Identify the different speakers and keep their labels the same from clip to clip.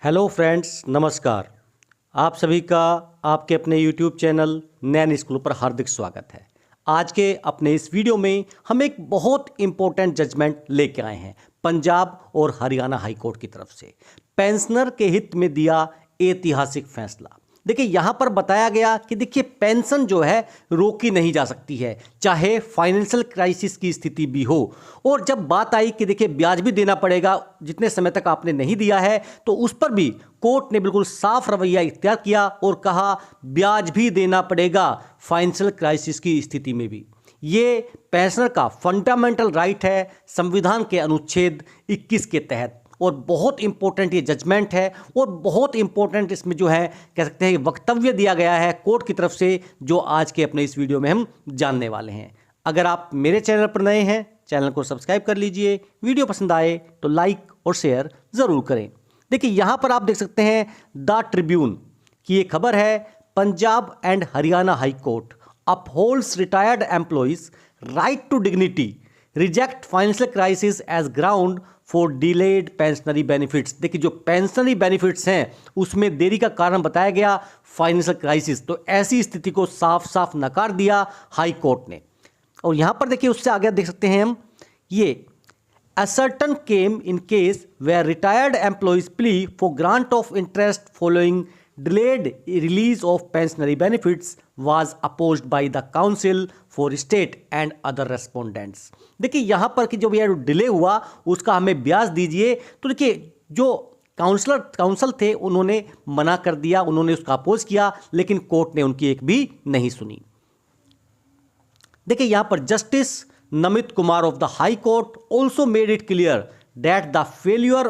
Speaker 1: Hello friends, नमस्कार। आप सभी का आपके अपने यूट्यूब चैनल नैन स्कूल पर हार्दिक स्वागत है। आज के अपने इस वीडियो में हम एक बहुत इम्पोर्टेंट जजमेंट लेके आए हैं पंजाब और हरियाणा हाई कोर्ट की तरफ से। पेंशनर के हित में दिया ऐतिहासिक फैसला। देखिए यहाँ पर बताया गया कि देखिए पेंशन जो है रोकी नहीं जा सकती है, चाहे फाइनेंशियल क्राइसिस की स्थिति भी हो। और जब बात आई कि देखिए ब्याज भी देना पड़ेगा जितने समय तक आपने नहीं दिया है, तो उस पर भी कोर्ट ने बिल्कुल साफ रवैया इख्तियार किया और कहा ब्याज भी देना पड़ेगा फाइनेंशियल क्राइसिस की स्थिति में भी। ये पेंशनर का फंडामेंटल राइट है संविधान के अनुच्छेद 21 के तहत। और बहुत इंपॉर्टेंट ये जजमेंट है और बहुत इंपॉर्टेंट इसमें जो है कह सकते हैं वक्तव्य दिया गया है कोर्ट की तरफ से, जो आज के अपने इस वीडियो में हम जानने वाले हैं। अगर आप मेरे चैनल पर नए हैं, चैनल को सब्सक्राइब कर लीजिए। वीडियो पसंद आए तो लाइक और शेयर ज़रूर करें। देखिए यहाँ पर आप देख सकते हैं द ट्रिब्यून की ये खबर है, Punjab and Haryana high court upholds retired employees right to dignity, reject financial crisis as ground for delayed pensionary benefits. देखिए जो पेंशनरी बेनिफिट्स हैं उसमें देरी का कारण बताया गया फाइनेंशियल क्राइसिस। तो ऐसी स्थिति को साफ साफ नकार दिया हाई कोर्ट ने। और यहाँ पर देखिए उससे आगे देख सकते हैं हम ये ascertain came in case where retired employees plea for grant of interest following delayed release of pensionary benefits was opposed by the council for state and other respondents। देखिए यहाँ पर कि जो डिले हुआ उसका हमें ब्याज दीजिए, तो देखिए जो काउंसिल थे उन्होंने मना कर दिया, उन्होंने उसका अपोज किया, लेकिन कोर्ट ने उनकी एक भी नहीं सुनी। देखिए यहाँ पर justice Namit Kumar of the High Court also made it clear that the failure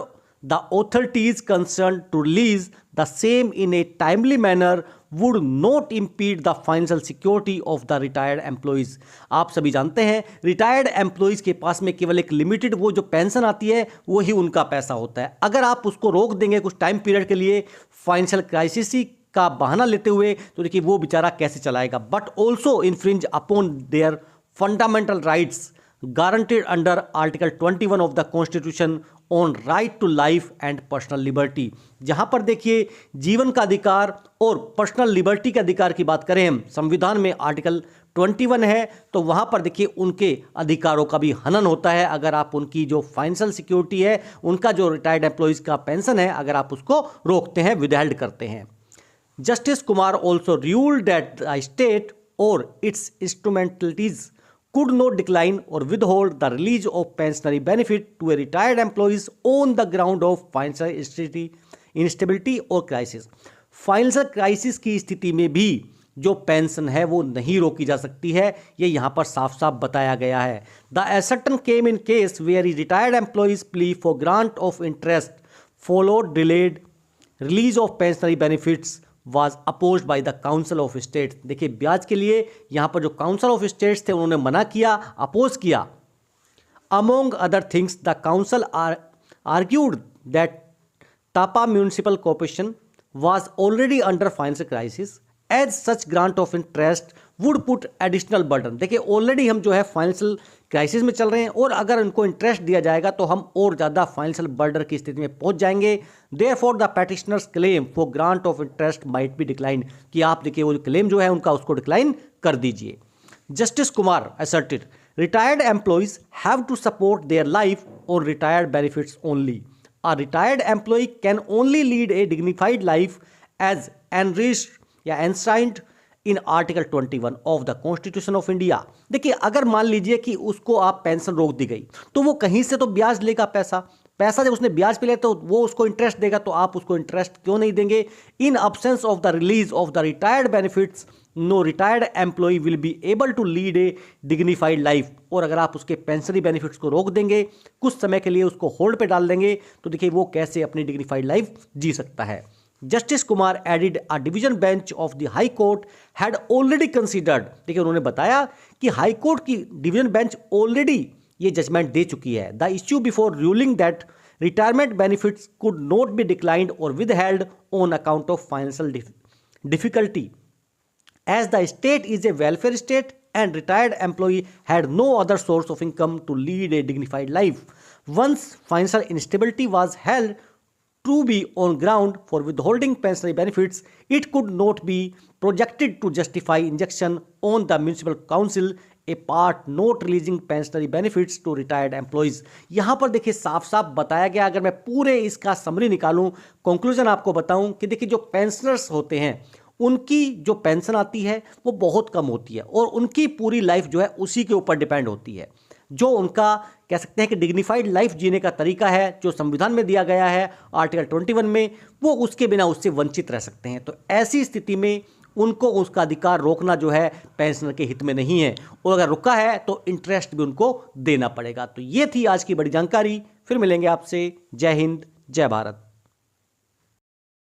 Speaker 1: the authorities concerned to release the same in a timely manner would not impede the financial security of the retired employees। आप सभी जानते हैं retired employees के पास में केवल एक limited वो जो पेंशन आती है वही उनका पैसा होता है। अगर आप उसको रोक देंगे कुछ टाइम पीरियड के लिए फाइनेंशियल क्राइसिस का बहाना लेते हुए, तो देखिए वो बेचारा कैसे चलाएगा। But also infringe upon their fundamental rights guaranteed under Article 21 of the Constitution on right to life and personal liberty। जहां पर देखिए जीवन का अधिकार और पर्सनल लिबर्टी के अधिकार की बात करें हम, संविधान में आर्टिकल 21 है, तो वहां पर देखिए उनके अधिकारों का भी हनन होता है अगर आप उनकी जो फाइनेंशियल सिक्योरिटी है, उनका जो रिटायर्ड एम्प्लॉइज का पेंशन है, अगर आप उसको रोकते हैं, विदहेल्ड करते हैं। Justice Kumar also ruled that the state और it's इंस्ट्रूमेंटलिटीज could not decline or withhold the release of pensionary benefit to a retired employees on the ground of financial instability or crisis। Financial crisis की स्थिति में भी जो pension है वो नहीं रोकी जा सकती है, ये यहाँ पर साफ साफ बताया गया है। The ascertain came in case where retired employees plea for grant of interest followed delayed release of pensionary benefits was opposed by the council of states। देखिए ब्याज के लिए यहाँ पर जो काउंसिल ऑफ स्टेट्स थे उन्होंने मना किया, अपोज किया। Among other things, the council argued that Tapa Municipal Corporation was already under financial crisis as such grant of interest would put additional burden। देखिए ऑलरेडी हम जो है फाइनेंशियल क्राइसिस में चल रहे हैं और अगर उनको इंटरेस्ट दिया जाएगा तो हम और ज़्यादा फाइनेंशियल बर्डन की स्थिति में पहुंच जाएंगे। Therefore the petitioners claim for grant of interest might be decline, कि आप देखिए वो क्लेम जो है उनका उसको डिक्लाइन कर दीजिए। Justice Kumar asserted retired employees have to support their life on retired benefits only। A retired employee can only lead a dignified life as enriched या enshrined in article 21 of the constitution of India. देखिए अगर मान लीजिए कि उसको आप pension रोक दी गई तो वो कहीं से तो ब्याज लेगा, पैसा जब उसने ब्याज पे लिया तो वो उसको इंटरेस्ट देगा, तो आप उसको इंटरेस्ट क्यों नहीं देंगे। In absence of the release of the retired benefits no retired employee will be able to lead a dignified life. और अगर आप उसके पेंशनरी बेनिफिट्स को रोक देंगे, कुछ समय के लिए उसको होल्ड पे डाल देंगे, तो देखिए वो कैसे अपनी डिग्निफाइड लाइफ जी सकता है। Justice Kumar added a division bench of the high court had already considered. देखिए उन्होंने बताया कि हाई कोर्ट की डिवीजन बेंच ऑलरेडी ये जजमेंट दे चुकी है। The issue before ruling that retirement benefits could not be declined और withheld on account of financial difficulty as the state is a welfare state and retired employee had no other source of income to lead a dignified life. Once financial instability was held to be on ground for withholding pensionary benefits, it could not be projected to justify injunction on the municipal council a part not releasing pensionary benefits to retired employees। यहाँ पर देखिए साफ साफ बताया गया, अगर मैं पूरे इसका समरी निकालूं, कंक्लूजन आपको बताऊं कि देखिए जो पेंशनर्स होते हैं उनकी जो पेंशन आती है वो बहुत कम होती है और उनकी पूरी लाइफ जो है उसी के ऊपर डिपेंड होती है। जो उनका कह सकते हैं कि डिग्निफाइड लाइफ जीने का तरीका है जो संविधान में दिया गया है आर्टिकल 21 में, वो उसके बिना उससे वंचित रह सकते हैं। तो ऐसी स्थिति में उनको उसका अधिकार रोकना जो है पेंशनर के हित में नहीं है, और अगर रुका है तो इंटरेस्ट भी उनको देना पड़ेगा। तो ये थी आज की बड़ी जानकारी। फिर मिलेंगे आपसे। जय हिंद, जय भारत।